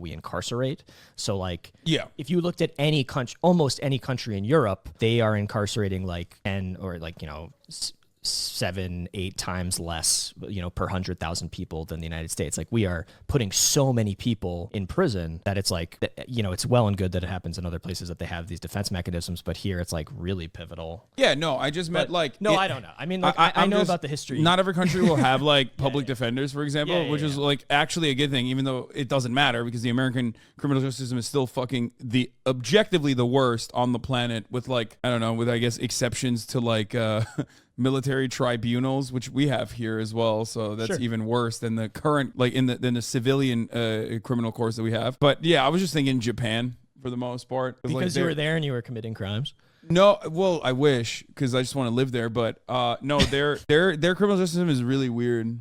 we incarcerate. So like, yeah, if you looked at any country, almost any country in Europe, they are incarcerating like 10 or like, 7-8 times less, per 100,000 people than the United States. Like we are putting so many people in prison that it's like, it's well and good that it happens in other places that they have these defense mechanisms, but here it's like really pivotal. Yeah, no, I just meant like... No, I don't know. I mean, like, I know about the history. Not every country will have like public defenders, for example, which is like actually a good thing, even though it doesn't matter because the American criminal justice system is still fucking objectively the worst on the planet with like, I don't know, with I guess exceptions to like... military tribunals, which we have here as well, so that's even worse than the current, like than the civilian criminal courts that we have. But yeah, I was just thinking Japan for the most part because like you were there and you were committing crimes. No, well, I wish because I just want to live there. But no, their criminal justice system is really weird.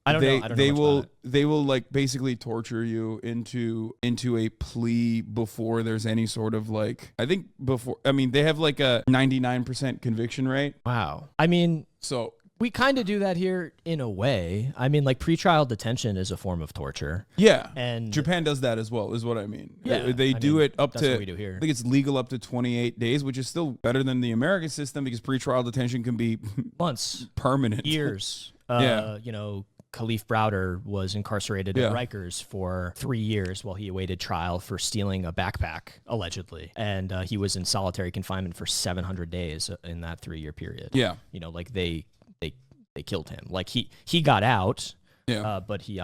I don't know. They will like basically torture you into a plea before there's any sort of like, I think they have like a 99% conviction rate. Wow. I mean, so we kind of do that here in a way. I mean, like pretrial detention is a form of torture. Yeah. And Japan does that as well, is what I mean. Yeah. They do it up that's to, what we do here. I think it's legal up to 28 days, which is still better than the American system because pretrial detention can be months, permanent, years. Khalif Browder was incarcerated at Rikers for 3 years while he awaited trial for stealing a backpack, allegedly. And he was in solitary confinement for 700 days in that 3-year period. Yeah. Like they killed him. Like he got out, but he,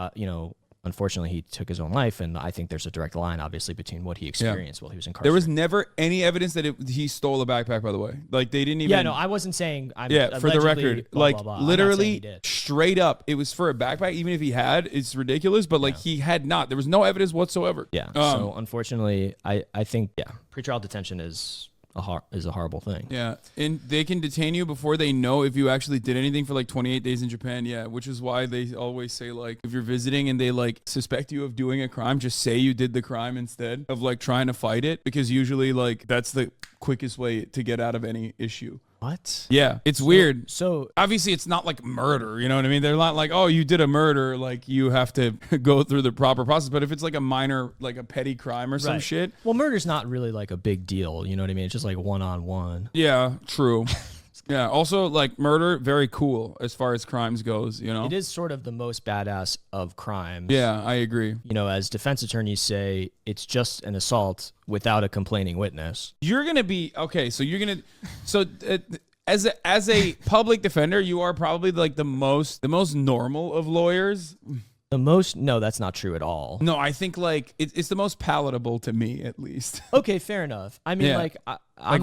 unfortunately, he took his own life, and I think there's a direct line, obviously, between what he experienced while he was incarcerated. There was never any evidence that he stole a backpack, by the way. Like, they didn't even... Yeah, no, I wasn't saying... for the record. Blah, blah, blah. Literally, straight up, it was for a backpack. Even if he had, it's ridiculous, but, like, he had not. There was no evidence whatsoever. Yeah, so, unfortunately, I think, pretrial detention is a horrible thing. Yeah, and they can detain you before they know if you actually did anything for like 28 days in Japan. Yeah, which is why they always say like if you're visiting and they like suspect you of doing a crime, just say you did the crime instead of like trying to fight it, because usually like that's the quickest way to get out of any issue. What? Yeah, it's weird. So obviously it's not like murder, you know what I mean? They're not like, oh, you did a murder, like you have to go through the proper process. But if it's like a minor, like a petty crime or some shit. Well, murder's not really like a big deal, you know what I mean? It's just like one-on-one. Yeah, true. Yeah, also like murder, very cool as far as crimes goes, you know? It is sort of the most badass of crimes. Yeah, I agree. As defense attorneys say, it's just an assault without a complaining witness. You're going to be, okay, so you're going to, as a public defender, you are probably like the most normal of lawyers. No, that's not true at all. No, I think like it's the most palatable to me, at least. Okay, fair enough. I mean,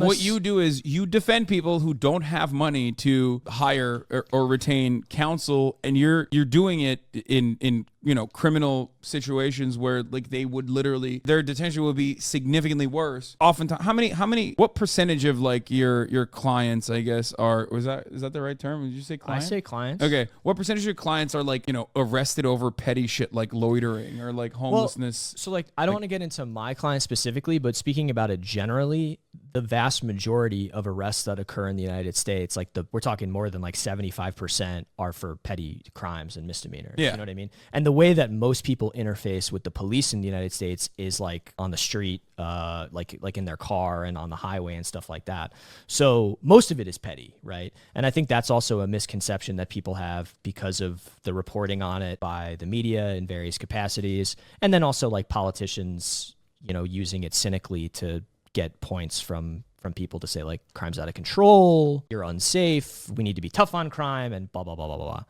what you do is you defend people who don't have money to hire or retain counsel, and you're doing it in criminal situations where like they would literally, their detention would be significantly worse. Oftentimes, what percentage of like your clients, I guess, is that the right term? Did you say clients? I say clients. Okay, what percentage of your clients are like arrested over petty shit like loitering or like homelessness? Well, so like I don't want to get into my clients specifically, but speaking about it generally, the vast majority of arrests that occur in the United States, like we're talking more than like 75% are for petty crimes and misdemeanors. Yeah. You know what I mean? And the way that most people interface with the police in the United States is like on the street, like in their car and on the highway and stuff like that. So most of it is petty, right? And I think that's also a misconception that people have because of the reporting on it by the media in various capacities. And then also like politicians, using it cynically to get points from people to say like crime's out of control, you're unsafe, we need to be tough on crime, and blah, blah, blah, blah, blah.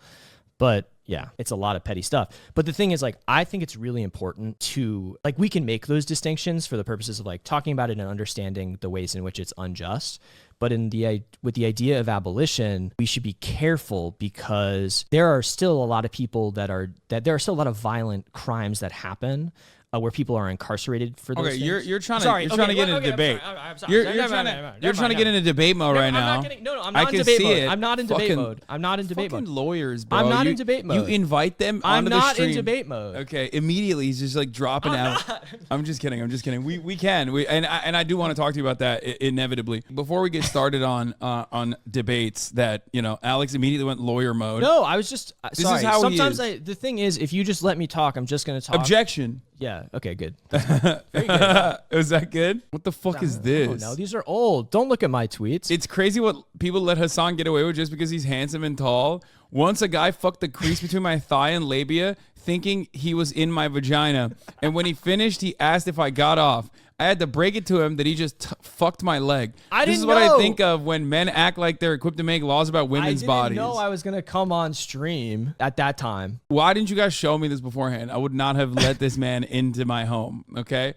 But yeah, it's a lot of petty stuff. But the thing is, like, I think it's really important to, like, we can make those distinctions for the purposes of like talking about it and understanding the ways in which it's unjust. But with the idea of abolition, we should be careful because there are still a lot of people there are still a lot of violent crimes that happen where people are incarcerated for those things. You're trying to get in a debate. You're trying to get in a debate mode right now. I'm not in debate mode. I'm not in debate mode. I'm not in debate mode. Fucking lawyers, bro. I'm not in debate mode. You invite them onto the stream. I'm not in debate mode. Okay, immediately he's just like dropping out. I'm just kidding. We can. And I do want to talk to you about that inevitably. Before we get started on debates that, Alex immediately went lawyer mode. No, I was just This is how sometimes the thing is, if you just let me talk, I'm just going to talk. Objection. Yeah. Okay. Good. Very good. Was that good? What the fuck is this? Oh, no, these are old. Don't look at my tweets. It's crazy what people let Hassan get away with just because he's handsome and tall. Once a guy fucked the crease between my thigh and labia, thinking he was in my vagina. And when he finished, he asked if I got off. I had to break it to him that he just fucked my leg. This is what I think of when men act like they're equipped to make laws about women's bodies. I didn't know I was going to come on stream at that time. Why didn't you guys show me this beforehand? I would not have let this man into my home, okay?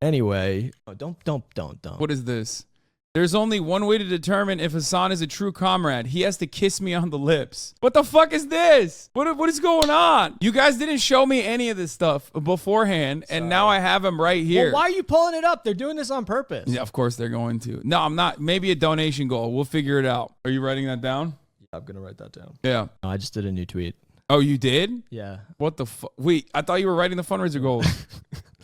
Anyway, don't. What is this? There's only one way to determine if Hassan is a true comrade. He has to kiss me on the lips. What the fuck is this? What is going on? You guys didn't show me any of this stuff beforehand, and now I have him right here. Well, why are you pulling it up? They're doing this on purpose. Yeah, of course they're going to. No, I'm not. Maybe a donation goal. We'll figure it out. Are you writing that down? Yeah, I'm going to write that down. Yeah. No, I just did a new tweet. Oh, you did? Yeah. What the fuck? Wait, I thought you were writing the fundraiser goals.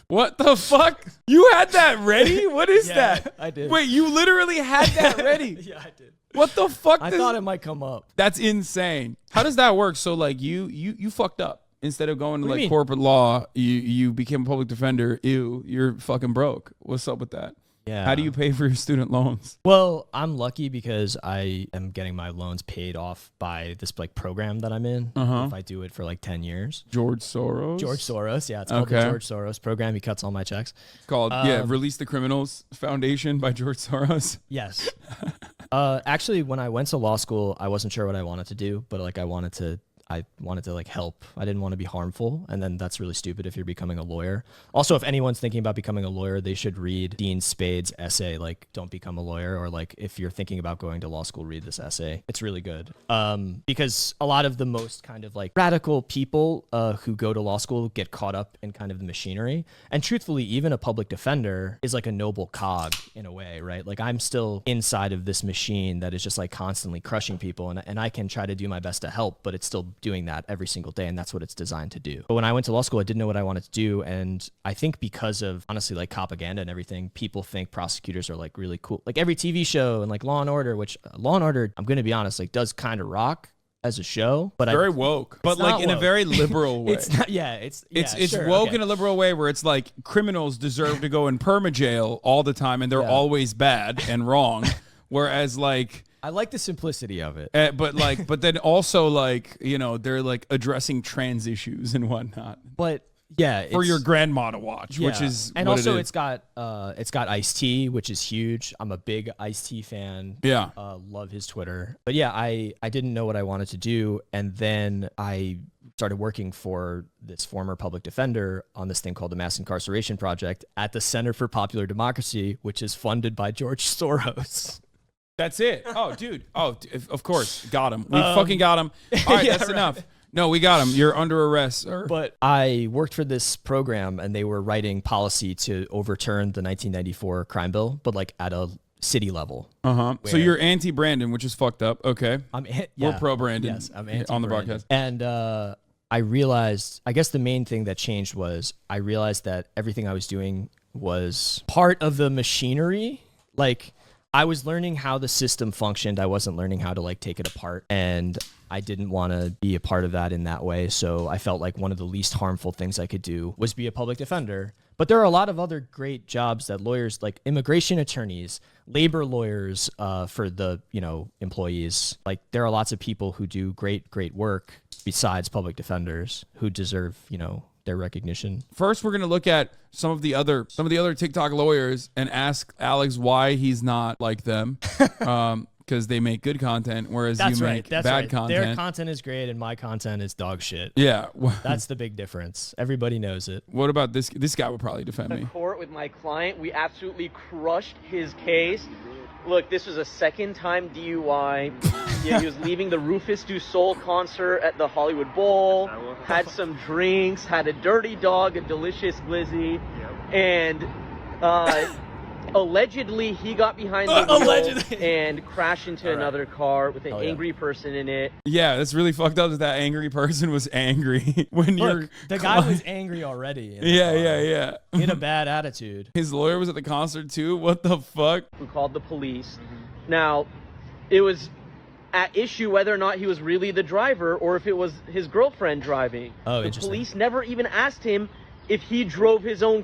What the fuck? You had that ready? What is that? I did. Wait, you literally had that ready? Yeah, I did. What the fuck? I thought it might come up. That's insane. How does that work? So like you fucked up. Instead of going to like corporate law, you became a public defender. Ew, you're fucking broke. What's up with that? Yeah. How do you pay for your student loans? Well, I'm lucky because I am getting my loans paid off by this like program that I'm in. If I do it for like 10 years. George Soros? George Soros. Yeah, it's called the George Soros program. He cuts all my checks. It's called, Release the Criminals Foundation by George Soros. Yes. Actually, when I went to law school, I wasn't sure what I wanted to do, but like I wanted to like help. I didn't want to be harmful. And then that's really stupid if you're becoming a lawyer. Also, if anyone's thinking about becoming a lawyer, they should read Dean Spade's essay, like Don't Become a Lawyer, or like if you're thinking about going to law school, read this essay. It's really good. Because a lot of the most kind of like radical people who go to law school get caught up in kind of the machinery. And truthfully, even a public defender is like a noble cog in a way, right? Like I'm still inside of this machine that is just like constantly crushing people. And I can try to do my best to help, but it's still doing that every single day, and that's what it's designed to do. But when I went to law school, I didn't know what I wanted to do, and I think because of honestly like propaganda and everything, people think prosecutors are like really cool. Like every TV show and like Law and Order, which Law and Order, I'm going to be honest, like does kind of rock as a show, but very woke, but like in a very liberal way. It's not. Yeah, it's sure, woke okay. in a liberal way where it's like criminals deserve to go in perma jail all the time, and they're always bad and wrong. Whereas like. I like the simplicity of it. But then also like, you know, they're like addressing trans issues and whatnot. But yeah, for your grandma to watch, which is and also it's got Ice-T, which is huge. I'm a big Ice-T fan. Yeah, love his Twitter. But yeah, I didn't know what I wanted to do, and then I started working for this former public defender on this thing called the Mass Incarceration Project at the Center for Popular Democracy, which is funded by George Soros. That's it. Oh, dude. Oh, of course. Got him. We fucking got him. All right, that's enough. No, we got him. You're under arrest, sir. But I worked for this program, and they were writing policy to overturn the 1994 crime bill, but like at a city level. So you're anti-Brandon, which is fucked up. Okay. We're pro-Brandon. Yes, I'm anti-Brandon. On the broadcast. And I realized, I guess the main thing that changed was I realized that everything I was doing was part of the machinery. Like, I was learning how the system functioned. I wasn't learning how to like take it apart, and I didn't want to be a part of that in that way. So I felt like one of the least harmful things I could do was be a public defender. But there are a lot of other great jobs that lawyers, like immigration attorneys, labor lawyers for the, you know, employees. Like there are lots of people who do great work besides public defenders who deserve, you know, their recognition. First, we're going to look at some of the other TikTok lawyers and ask Alex why he's not like them. Because they make good content, whereas you make bad content. Their content is great, and my content is dog shit. Yeah. That's the big difference. Everybody knows it. What about this? This guy would probably defend me. In court with my client, we absolutely crushed his case. Look, this was a second-time DUI. Yeah, he was leaving the Rufus Du Sol concert at the Hollywood Bowl, had some drinks, had a dirty dog, a delicious glizzy, and allegedly he got behind the wheel and crashed into another car with an angry person in it. Yeah, that's really fucked up that angry person was angry when the guy was angry already. Yeah. He had a bad attitude. His lawyer was at the concert too. What the fuck? We called the police. Now, it was at issue whether or not he was really the driver or if it was his girlfriend driving. Oh, the interesting. police never even asked him if he drove his own car.